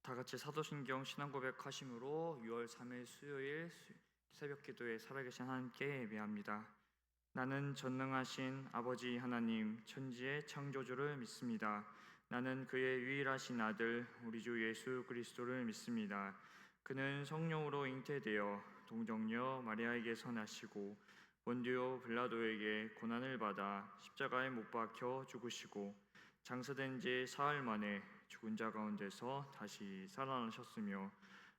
다 같이 사도신경 신앙고백 하심으로 6월 3일 수요일 새벽 기도에 살아계신 하나님께 예배합니다. 나는 전능하신 아버지 하나님 천지의 창조주를 믿습니다. 나는 그의 유일하신 아들 우리 주 예수 그리스도를 믿습니다. 그는 성령으로 잉태되어 동정녀 마리아에게서 나시고 본디오 빌라도에게 고난을 받아 십자가에 못 박혀 죽으시고 장사된 지 사흘 만에 죽은 자 가운데서 다시 살아나셨으며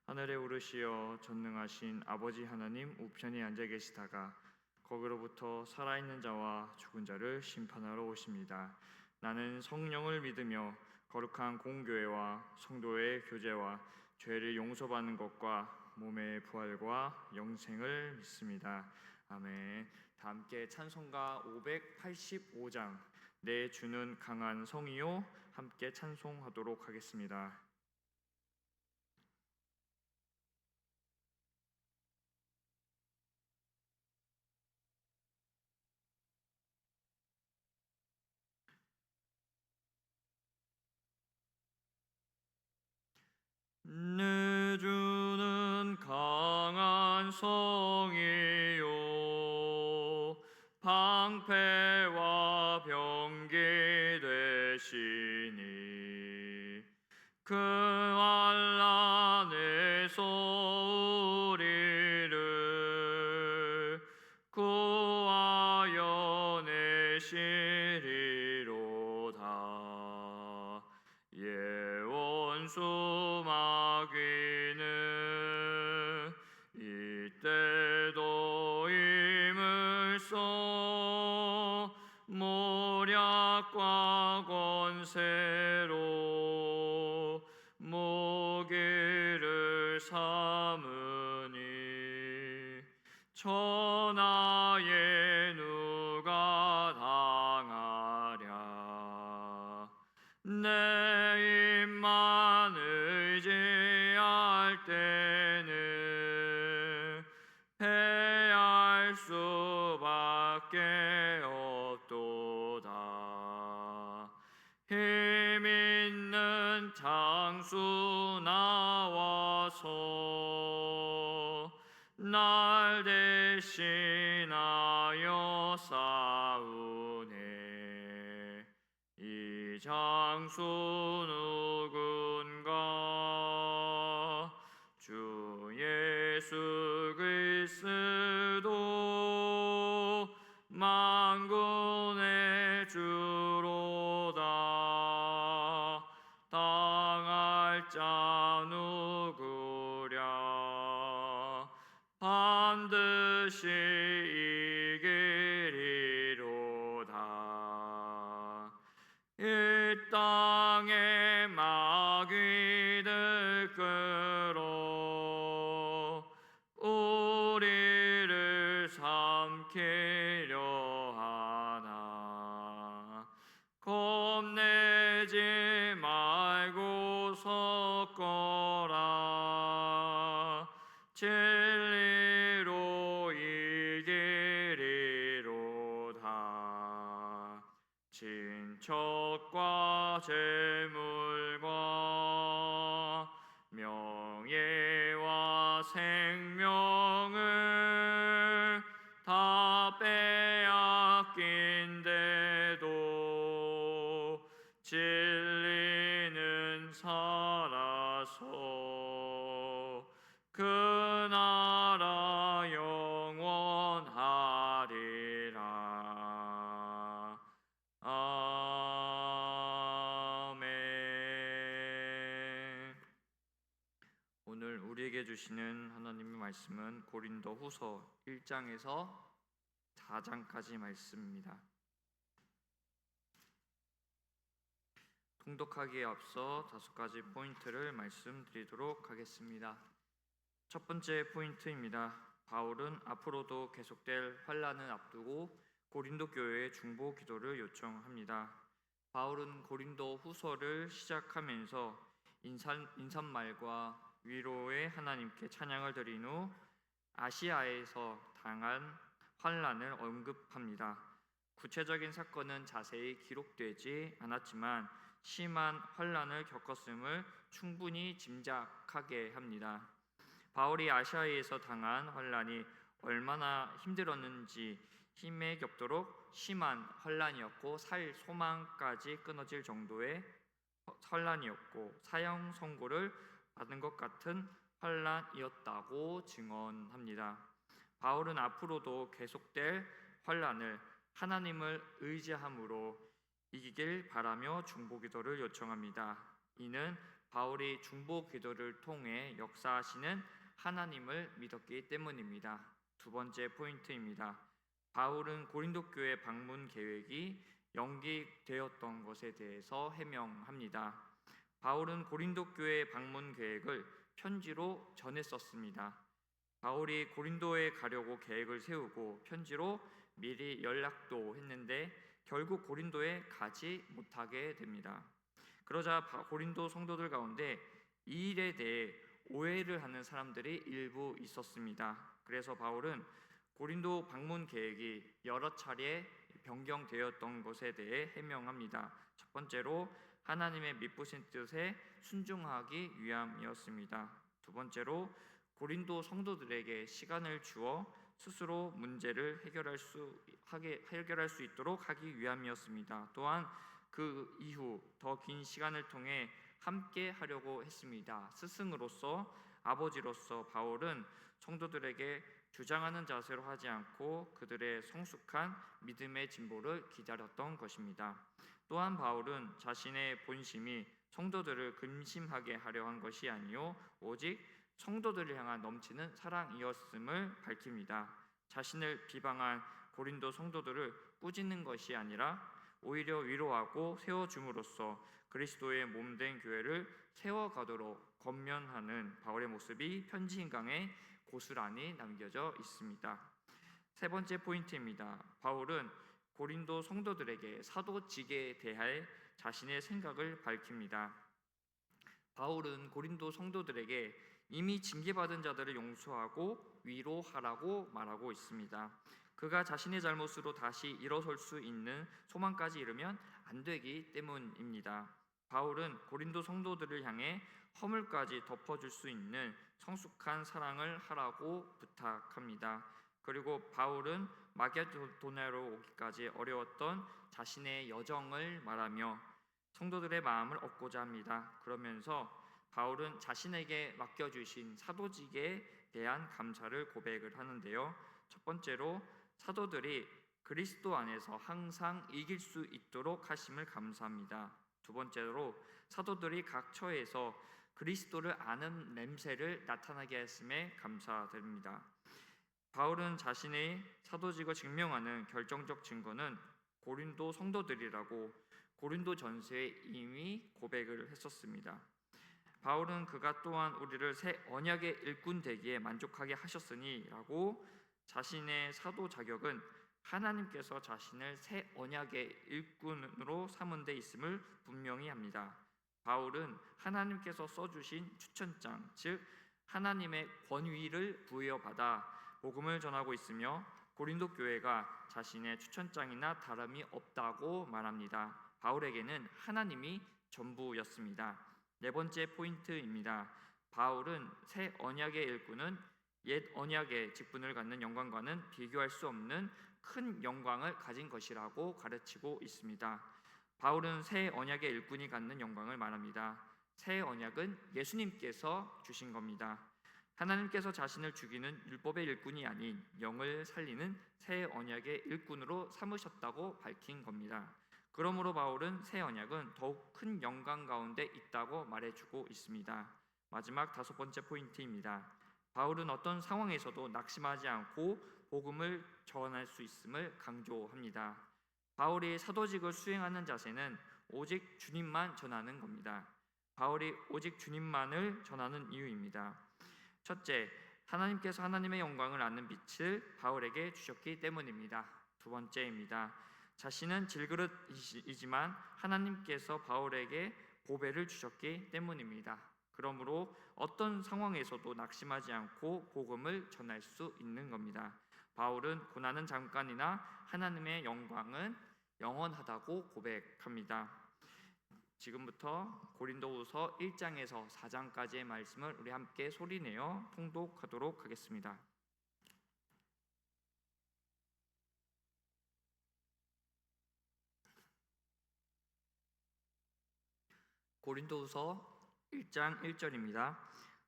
하늘에 오르시어 전능하신 아버지 하나님 우편에 앉아 계시다가 거기로부터 살아있는 자와 죽은 자를 심판하러 오십니다. 나는 성령을 믿으며 거룩한 공교회와 성도의 교제와 죄를 용서받는 것과 몸의 부활과 영생을 믿습니다. 아멘. 다 함께 찬송가 585장 내 주는 강한 성이요 함께 찬송하도록 하겠습니다. 내 주는 강한 성이요 방패와 병기 되시니 그 환난에서 우리를 구하여 내시리로다. 예원수 마귀는 이때도 힘을 써 모략과 권세로 모기를 삼으니 천하에 누가 당하랴. 내 입만 의지할 때는 패할 수밖에 없도다. 힘 있는 장수 나와서 날 대신하여 싸우네. 이 장수 누군가? 주 예수 그리스도 만군의 주로다. 당할 자 누구랴? 반드시 이기리로다. 이 땅에 마귀들 끌어 우리를 삼키려 하나. 겁내지 말고 섰거라. 진리로 이기리로다. 친척과 재물과 명예와 생명을 다 빼앗긴데도 진리는 살아서 그 나라 영원하리라. 아멘. 오늘 우리에게 주시는 하나님의 말씀은 고린도후서 1장에서 4장까지 말씀입니다. 통독하기에 앞서 5가지 포인트를 말씀드리도록 하겠습니다. 첫 번째 포인트입니다. 바울은 앞으로도 계속될 환난을 앞두고 고린도 교회의 중보 기도를 요청합니다. 바울은 고린도 후서를 시작하면서 인사말과 위로의 하나님께 찬양을 드린 후 아시아에서 당한 환난을 언급합니다. 구체적인 사건은 자세히 기록되지 않았지만 심한 환난을 겪었음을 충분히 짐작하게 합니다. 바울이 아시아에서 당한 환란이 얼마나 힘들었는지 힘에 겹도록 심한 환란이었고 살 소망까지 끊어질 정도의 환란이었고 사형 선고를 받은 것 같은 환란이었다고 증언합니다. 바울은 앞으로도 계속될 환란을 하나님을 의지함으로 이기길 바라며 중보기도를 요청합니다. 이는 바울이 중보기도를 통해 역사하시는 하나님을 믿었기 때문입니다. 두 번째 포인트입니다. 바울은 고린도 교회 방문 계획이 연기되었던 것에 대해서 해명합니다. 바울은 고린도 교회 방문 계획을 편지로 전했었습니다. 바울이 고린도에 가려고 계획을 세우고 편지로 미리 연락도 했는데 결국 고린도에 가지 못하게 됩니다. 그러자 고린도 성도들 가운데 이 일에 대해 오해를 하는 사람들이 일부 있었습니다. 그래서 바울은 고린도 방문 계획이 여러 차례 변경되었던 것에 대해 해명합니다. 첫 번째로 하나님의 미쁘신 뜻에 순종하기 위함이었습니다. 두 번째로 고린도 성도들에게 시간을 주어 스스로 문제를 해결할 수 있도록 하기 위함이었습니다. 또한 그 이후 더 긴 시간을 통해 함께 하려고 했습니다. 스승으로서 아버지로서 바울은 성도들에게 주장하는 자세로 하지 않고 그들의 성숙한 믿음의 진보를 기다렸던 것입니다. 또한 바울은 자신의 본심이 성도들을 근심하게 하려 한 것이 아니요 오직 성도들을 향한 넘치는 사랑이었음을 밝힙니다. 자신을 비방한 고린도 성도들을 꾸짖는 것이 아니라 오히려 위로하고 세워줌으로써 그리스도의 몸된 교회를 세워가도록 권면하는 바울의 모습이 편지 인강에 고스란히 남겨져 있습니다. 세 번째 포인트입니다. 바울은 고린도 성도들에게 사도직에 대해 자신의 생각을 밝힙니다. 바울은 고린도 성도들에게 이미 징계받은 자들을 용서하고 위로하라고 말하고 있습니다. 그가 자신의 잘못으로 다시 일어설 수 있는 소망까지 이르면 안 되기 때문입니다. 바울은 고린도 성도들을 향해 허물까지 덮어줄 수 있는 성숙한 사랑을 하라고 부탁합니다. 그리고 바울은 마게도냐로 오기까지 어려웠던 자신의 여정을 말하며 성도들의 마음을 얻고자 합니다. 그러면서 바울은 자신에게 맡겨주신 사도직에 대한 감사를 고백을 하는데요. 첫 번째로 사도들이 그리스도 안에서 항상 이길 수 있도록 하심을 감사합니다. 두 번째로 사도들이 각 처에서 그리스도를 아는 냄새를 나타나게 했음에 감사드립니다. 바울은 자신의 사도직을 증명하는 결정적 증거는 고린도 성도들이라고 고린도 전서에 이미 고백을 했었습니다. 바울은 그가 또한 우리를 새 언약의 일꾼 되기에 만족하게 하셨으니 라고 자신의 사도 자격은 하나님께서 자신을 새 언약의 일꾼으로 삼은 데 있음을 분명히 합니다. 바울은 하나님께서 써주신 추천장, 즉 하나님의 권위를 부여받아 복음을 전하고 있으며 고린도 교회가 자신의 추천장이나 다름이 없다고 말합니다. 바울에게는 하나님이 전부였습니다. 네 번째 포인트입니다. 바울은 새 언약의 일꾼은 옛 언약의 직분을 갖는 영광과는 비교할 수 없는 큰 영광을 가진 것이라고 가르치고 있습니다. 바울은 새 언약의 일꾼이 갖는 영광을 말합니다. 새 언약은 예수님께서 주신 겁니다. 하나님께서 자신을 죽이는 율법의 일꾼이 아닌 영을 살리는 새 언약의 일꾼으로 삼으셨다고 밝힌 겁니다. 그러므로 바울은 새 언약은 더욱 큰 영광 가운데 있다고 말해주고 있습니다. 마지막 다섯 번째 포인트입니다. 바울은 어떤 상황에서도 낙심하지 않고 복음을 전할 수 있음을 강조합니다. 바울이 사도직을 수행하는 자세는 오직 주님만 전하는 겁니다. 바울이 오직 주님만을 전하는 이유입니다. 첫째, 하나님께서 하나님의 영광을 아는 빛을 바울에게 주셨기 때문입니다. 두 번째입니다. 자신은 질그릇이지만 하나님께서 바울에게 보배를 주셨기 때문입니다. 그러므로 어떤 상황에서도 낙심하지 않고 복음을 전할 수 있는 겁니다. 바울은 고난은 잠깐이나 하나님의 영광은 영원하다고 고백합니다. 지금부터 고린도후서 1장에서 4장까지의 말씀을 우리 함께 소리내어 통독하도록 하겠습니다. 고린도후서 1장 1절입니다.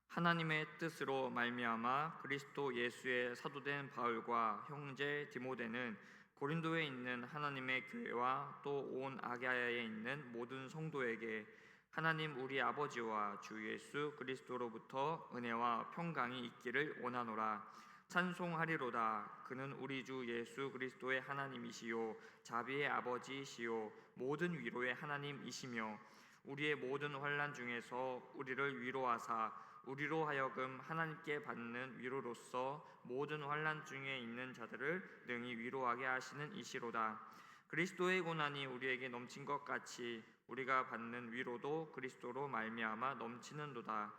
하나님의 뜻으로 말미암아 그리스도 예수의 사도된 바울과 형제 디모데는 고린도에 있는 하나님의 교회와 또 온 아가야에 있는 모든 성도에게 하나님 우리 아버지와 주 예수 그리스도로부터 은혜와 평강이 있기를 원하노라. 찬송하리로다. 그는 우리 주 예수 그리스도의 하나님이시요 자비의 아버지이시요 모든 위로의 하나님이시며 우리의 모든 환난 중에서 우리를 위로하사 우리로 하여금 하나님께 받는 위로로서 모든 환난 중에 있는 자들을 능히 위로하게 하시는 이시로다. 그리스도의 고난이 우리에게 넘친 것 같이 우리가 받는 위로도 그리스도로 말미암아 넘치는도다.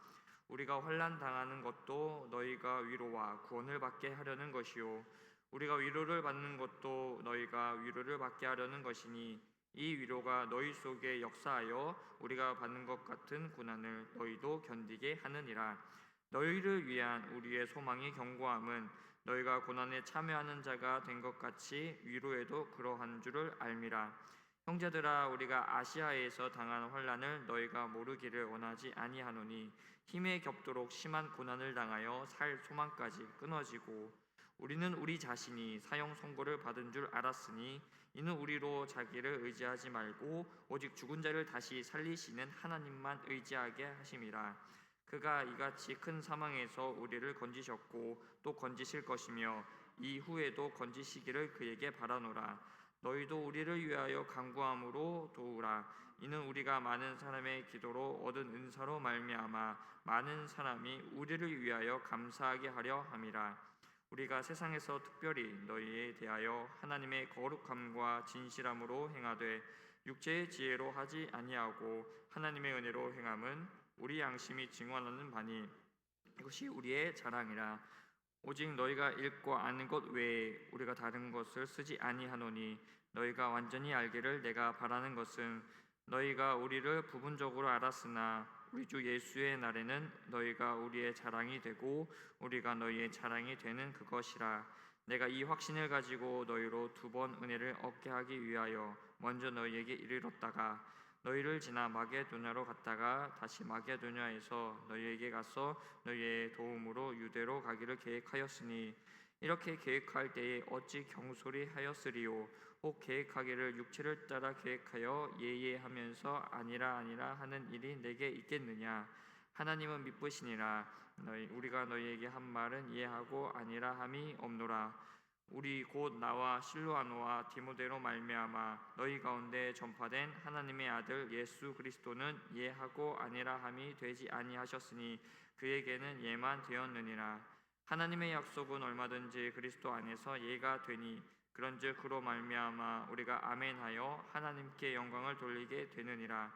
우리가 환난 당하는 것도 너희가 위로와 구원을 받게 하려는 것이요 우리가 위로를 받는 것도 너희가 위로를 받게 하려는 것이니 이 위로가 너희 속에 역사하여 우리가 받는 것 같은 고난을 너희도 견디게 하느니라. 너희를 위한 우리의 소망이 견고함은 너희가 고난에 참여하는 자가 된 것 같이 위로에도 그러한 줄을 알미라. 형제들아, 우리가 아시아에서 당한 환난을 너희가 모르기를 원하지 아니하노니 힘에 겹도록 심한 고난을 당하여 살 소망까지 끊어지고 우리는 우리 자신이 사형 선고를 받은 줄 알았으니 이는 우리로 자기를 의지하지 말고 오직 죽은 자를 다시 살리시는 하나님만 의지하게 하심이라. 그가 이같이 큰 사망에서 우리를 건지셨고 또 건지실 것이며 이후에도 건지시기를 그에게 바라노라. 너희도 우리를 위하여 간구함으로 도우라. 이는 우리가 많은 사람의 기도로 얻은 은사로 말미암아 많은 사람이 우리를 위하여 감사하게 하려 함이라. 우리가 세상에서 특별히 너희에 대하여 하나님의 거룩함과 진실함으로 행하되 육체의 지혜로 하지 아니하고 하나님의 은혜로 행함은 우리 양심이 증언하는 바니 이것이 우리의 자랑이라. 오직 너희가 읽고 아는 것 외에 우리가 다른 것을 쓰지 아니하노니 너희가 완전히 알기를 내가 바라는 것은 너희가 우리를 부분적으로 알았으나 우리 주 예수의 날에는 너희가 우리의 자랑이 되고 우리가 너희의 자랑이 되는 그것이라. 내가 이 확신을 가지고 너희로 2번 은혜를 얻게 하기 위하여 먼저 너희에게 이르렀다가 너희를 지나 마게도냐로 갔다가 다시 마게도냐에서 너희에게 가서 너희의 도움으로 유대로 가기를 계획하였으니 이렇게 계획할 때에 어찌 경솔히 하였으리요. 혹 계획하기를 육체를 따라 계획하여 예예하면서 아니라 하는 일이 내게 있겠느냐. 하나님은 미쁘시니라. 우리가 너희에게 한 말은 이해하고 아니라 함이 없노라. 우리 곧 나와 실로아노와 디모데로 말미암아 너희 가운데 전파된 하나님의 아들 예수 그리스도는 예하고 아니라 함이 되지 아니하셨으니 그에게는 예만 되었느니라. 하나님의 약속은 얼마든지 그리스도 안에서 예가 되니 그런즉 그로 말미암아 우리가 아멘하여 하나님께 영광을 돌리게 되느니라.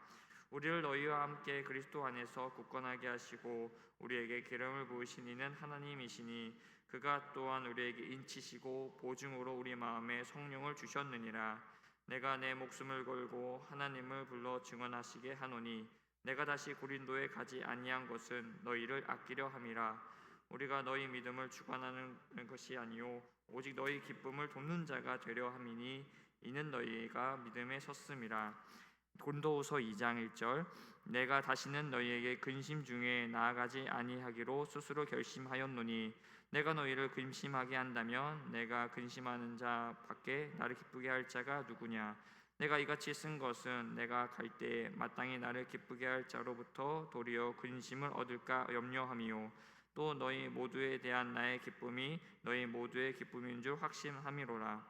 우리를 너희와 함께 그리스도 안에서 굳건하게 하시고 우리에게 기름을 부으신 이는 하나님이시니 그가 또한 우리에게 인치시고 보증으로 우리 마음에 성령을 주셨느니라. 내가 내 목숨을 걸고 하나님을 불러 증언하시게 하노니 내가 다시 고린도에 가지 아니한 것은 너희를 아끼려 함이라. 우리가 너희 믿음을 주관하는 것이 아니요 오직 너희 기쁨을 돕는 자가 되려 함이니 이는 너희가 믿음에 섰음이라. 고린도후서 2장 1절. 내가 다시는 너희에게 근심 중에 나아가지 아니하기로 스스로 결심하였노니 내가 너희를 근심하게 한다면 내가 근심하는 자 밖에 나를 기쁘게 할 자가 누구냐. 내가 이같이 쓴 것은 내가 갈 때에 마땅히 나를 기쁘게 할 자로부터 도리어 근심을 얻을까 염려함이요 또 너희 모두에 대한 나의 기쁨이 너희 모두의 기쁨인 줄 확신함이로라.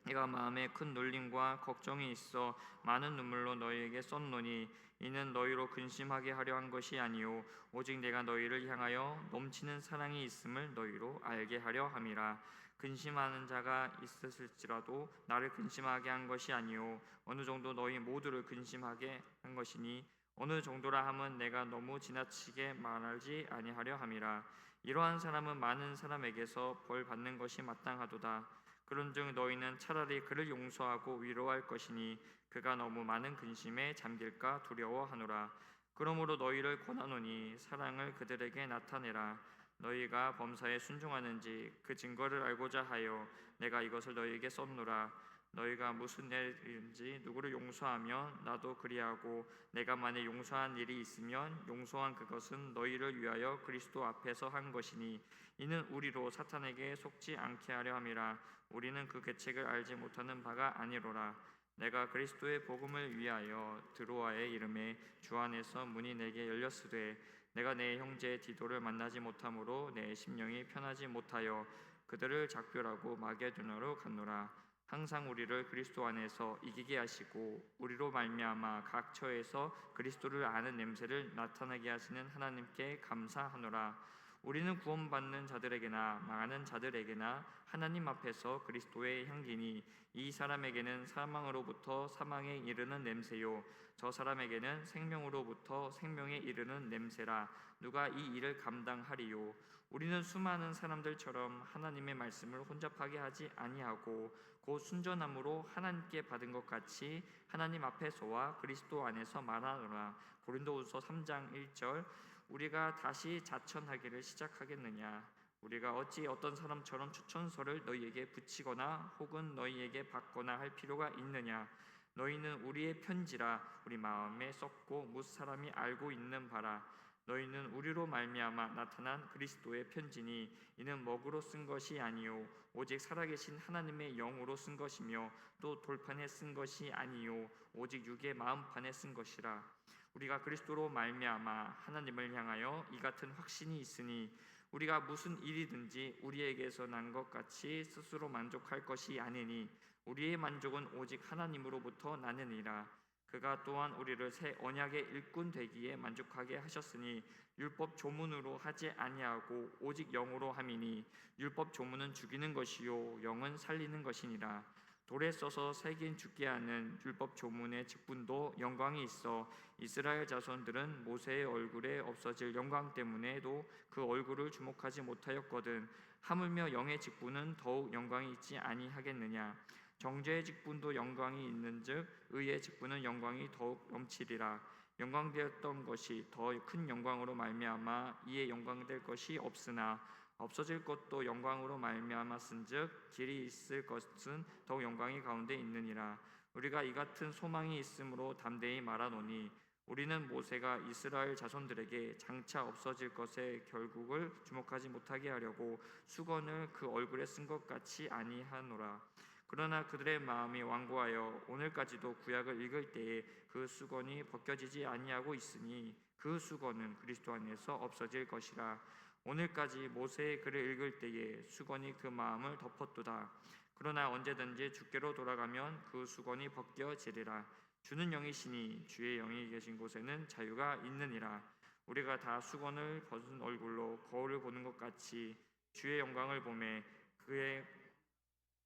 내가 마음에 큰 놀림과 걱정이 있어 많은 눈물로 너희에게 썼노니 이는 너희로 근심하게 하려 한 것이 아니요 오직 내가 너희를 향하여 넘치는 사랑이 있음을 너희로 알게 하려 함이라. 근심하는 자가 있었을지라도 나를 근심하게 한 것이 아니요 어느 정도 너희 모두를 근심하게 한 것이니 어느 정도라 함은 내가 너무 지나치게 말하지 아니하려 함이라. 이러한 사람은 많은 사람에게서 벌 받는 것이 마땅하도다. 그런즉 너희는 차라리 그를 용서하고 위로할 것이니 그가 너무 많은 근심에 잠길까 두려워하노라. 그러므로 너희를 권하노니 사랑을 그들에게 나타내라. 너희가 범사에 순종하는지 그 증거를 알고자 하여 내가 이것을 너희에게 썼노라. 너희가 무슨 일인지 누구를 용서하면 나도 그리하고 내가 만일 용서한 일이 있으면 용서한 그것은 너희를 위하여 그리스도 앞에서 한 것이니 이는 우리로 사탄에게 속지 않게 하려 함이라. 우리는 그 계책을 알지 못하는 바가 아니로라. 내가 그리스도의 복음을 위하여 드로아의 이름에 주 안에서 문이 내게 열렸으되 내가 내 형제 디도를 만나지 못하므로 내 심령이 편하지 못하여 그들을 작별하고 마게도냐로 갔노라. 항상 우리를 그리스도 안에서 이기게 하시고 우리로 말미암아 각 처에서 그리스도를 아는 냄새를 나타나게 하시는 하나님께 감사하노라. 우리는 구원받는 자들에게나 망하는 자들에게나 하나님 앞에서 그리스도의 향기니 이 사람에게는 사망으로부터 사망에 이르는 냄새요 저 사람에게는 생명으로부터 생명에 이르는 냄새라. 누가 이 일을 감당하리요? 우리는 수많은 사람들처럼 하나님의 말씀을 혼잡하게 하지 아니하고 곧 순전함으로 하나님께 받은 것 같이 하나님 앞에서와 그리스도 안에서 말하노라. 고린도후서 3장 1절. 우리가 다시 자천하기를 시작하겠느냐? 우리가 어찌 어떤 사람처럼 추천서를 너희에게 붙이거나 혹은 너희에게 받거나 할 필요가 있느냐? 너희는 우리의 편지라 우리 마음에 썼고 뭇 사람이 알고 있는 바라. 너희는 우리로 말미암아 나타난 그리스도의 편지니 이는 먹으로 쓴 것이 아니요 오직 살아계신 하나님의 영으로 쓴 것이며 또 돌판에 쓴 것이 아니요 오직 육의 마음판에 쓴 것이라. 우리가 그리스도로 말미암아 하나님을 향하여 이 같은 확신이 있으니 우리가 무슨 일이든지 우리에게서 난 것 같이 스스로 만족할 것이 아니니 우리의 만족은 오직 하나님으로부터 나느니라. 그가 또한 우리를 새 언약의 일꾼 되기에 만족하게 하셨으니 율법 조문으로 하지 아니하고 오직 영으로 함이니 율법 조문은 죽이는 것이요 영은 살리는 것이니라. 돌에 써서 새긴 죽게 하는 율법 조문의 직분도 영광이 있어 이스라엘 자손들은 모세의 얼굴에 없어질 영광 때문에도 그 얼굴을 주목하지 못하였거든. 하물며 영의 직분은 더욱 영광이 있지 아니하겠느냐? 정죄의 직분도 영광이 있는즉 의의 직분은 영광이 더욱 넘치리라. 영광되었던 것이 더 큰 영광으로 말미암아 이에 영광될 것이 없으나 없어질 것도 영광으로 말미암았은즉 길이 있을 것은 더욱 영광이 가운데 있느니라. 우리가 이 같은 소망이 있으므로 담대히 말하노니 우리는 모세가 이스라엘 자손들에게 장차 없어질 것의 결국을 주목하지 못하게 하려고 수건을 그 얼굴에 쓴 것 같이 아니하노라. 그러나 그들의 마음이 완고하여 오늘까지도 구약을 읽을 때에 그 수건이 벗겨지지 아니하고 있으니 그 수건은 그리스도 안에서 없어질 것이라. 오늘까지 모세의 글을 읽을 때에 수건이 그 마음을 덮었도다. 그러나 언제든지 주께로 돌아가면 그 수건이 벗겨지리라. 주는 영이시니 주의 영이 계신 곳에는 자유가 있느니라. 우리가 다 수건을 벗은 얼굴로 거울을 보는 것 같이 주의 영광을 보매 그의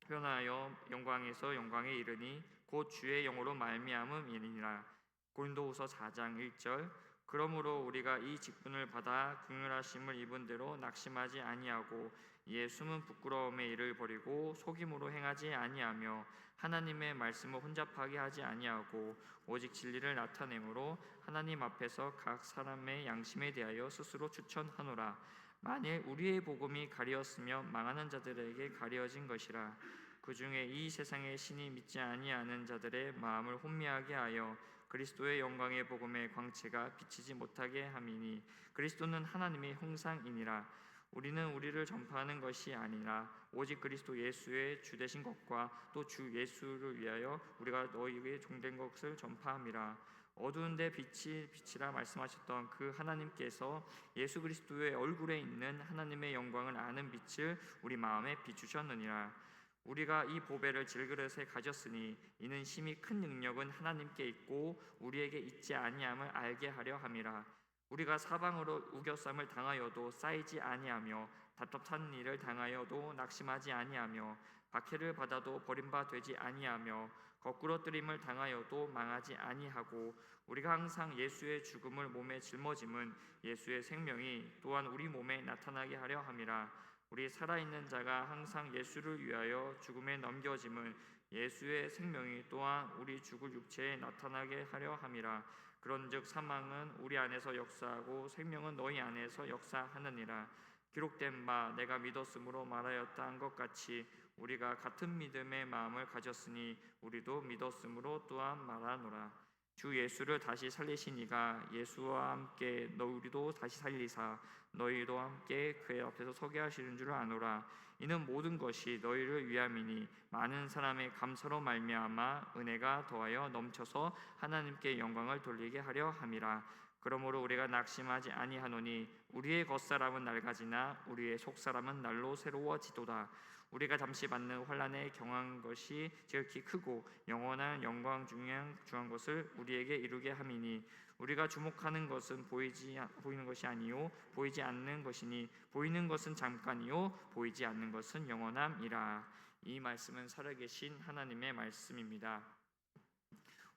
변하여 영광에서 영광에 이르니 곧 주의 영으로 말미암음이니라. 고린도후서 4장 1절. 그러므로 우리가 이 직분을 받아 긍휼하심을 입은 대로 낙심하지 아니하고 이에 숨은 부끄러움의 일을 버리고 속임으로 행하지 아니하며 하나님의 말씀을 혼잡하게 하지 아니하고 오직 진리를 나타내므로 하나님 앞에서 각 사람의 양심에 대하여 스스로 추천하노라. 만일 우리의 복음이 가리었으면 망하는 자들에게 가려진 것이라. 그 중에 이 세상의 신이 믿지 아니하는 자들의 마음을 혼미하게 하여 그리스도의 영광의 복음의 광채가 비치지 못하게 함이니 그리스도는 하나님의 형상이니라. 우리는 우리를 전파하는 것이 아니라 오직 그리스도 예수의 주 되신 것과 또 주 예수를 위하여 우리가 너희에게 종된 것을 전파함이라. 어두운데 빛이 빛이라 말씀하셨던 그 하나님께서 예수 그리스도의 얼굴에 있는 하나님의 영광을 아는 빛을 우리 마음에 비추셨느니라. 우리가 이 보배를 질그릇에 가졌으니 이는 심히 큰 능력은 하나님께 있고 우리에게 있지 아니함을 알게 하려 함이라. 우리가 사방으로 우겨쌈을 당하여도 쌓이지 아니하며 답답한 일을 당하여도 낙심하지 아니하며 박해를 받아도 버림바 되지 아니하며 거꾸로 뜨림을 당하여도 망하지 아니하고 우리가 항상 예수의 죽음을 몸에 짊어짐은 예수의 생명이 또한 우리 몸에 나타나게 하려 함이라. 우리 살아있는 자가 항상 예수를 위하여 죽음에 넘겨짐을 예수의 생명이 또한 우리 죽을 육체에 나타나게 하려 함이라. 그런즉 사망은 우리 안에서 역사하고 생명은 너희 안에서 역사하느니라. 기록된 바 내가 믿었으므로 말하였다 한 것 같이 우리가 같은 믿음의 마음을 가졌으니 우리도 믿었으므로 또한 말하노라. 주 예수를 다시 살리신 이가 예수와 함께 우리도 다시 살리사 너희도 함께 그의 앞에서 서게 하시는 줄 아노라. 이는 모든 것이 너희를 위함이니 많은 사람의 감사로 말미암아 은혜가 더하여 넘쳐서 하나님께 영광을 돌리게 하려 함이라. 그러므로 우리가 낙심하지 아니하노니 우리의 겉사람은 낡아지나 우리의 속사람은 날로 새로워지도다. 우리가 잠시 받는 환난에 경한 것이 지극히 크고 영원한 영광 중한 것을 우리에게 이루게 함이니 우리가 주목하는 것은 보이는 것이 아니요 보이지 않는 것이니 보이는 것은 잠깐이요 보이지 않는 것은 영원함이라. 이 말씀은 살아계신 하나님의 말씀입니다.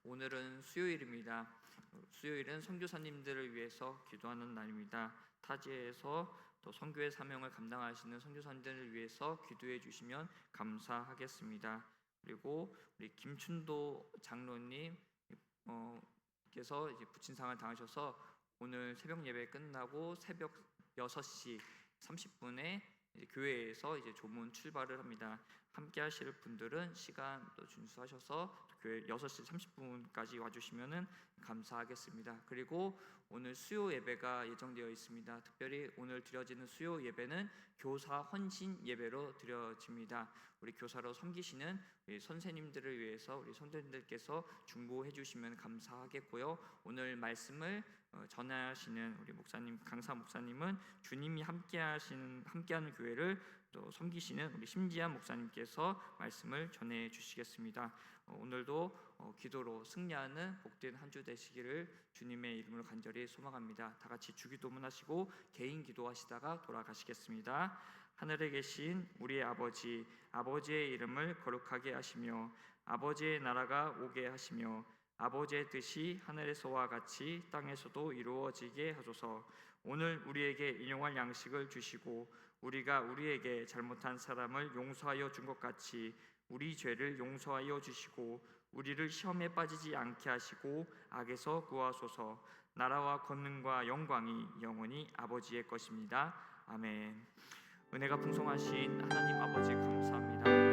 오늘은 수요일입니다. 수요일은 선교사님들을 위해서 기도하는 날입니다. 타지에서 또 선교의 사명을 감당하시는 선교사님들을 위해서 기도해 주시면 감사하겠습니다. 그리고 우리 김춘도 장로님 께서 이제 부친상을 당하셔서 오늘 새벽 예배 끝나고 새벽 6시 30분에 교회에서 이제 조문 출발을 합니다. 함께 하실 분들은 시간도 준수하셔서 교회 6시 30분까지 와주시면 감사하겠습니다. 그리고 오늘 수요 예배가 예정되어 있습니다. 특별히 오늘 드려지는 수요 예배는 교사 헌신 예배로 드려집니다. 우리 교사로 섬기시는 우리 선생님들을 위해서 우리 선생님들께서 중보해 주시면 감사하겠고요. 오늘 말씀을 전하시는 우리 목사님 강사 목사님은 주님이 함께하는 교회를 또 섬기시는 우리 심지한 목사님께서 말씀을 전해 주시겠습니다. 오늘도 기도로 승리하는 복된 한 주 되시기를 주님의 이름으로 간절히 소망합니다. 다 같이 주기도문 하시고 개인 기도하시다가 돌아가시겠습니다. 하늘에 계신 우리의 아버지, 아버지의 이름을 거룩하게 하시며 아버지의 나라가 오게 하시며 아버지의 뜻이 하늘에서와 같이 땅에서도 이루어지게 하소서. 오늘 우리에게 일용할 양식을 주시고 우리가 우리에게 잘못한 사람을 용서하여 준 것 같이 우리 죄를 용서하여 주시고 우리를 시험에 빠지지 않게 하시고 악에서 구하소서. 나라와 권능과 영광이 영원히 아버지의 것입니다. 아멘. 은혜가 풍성하신 하나님 아버지 감사합니다.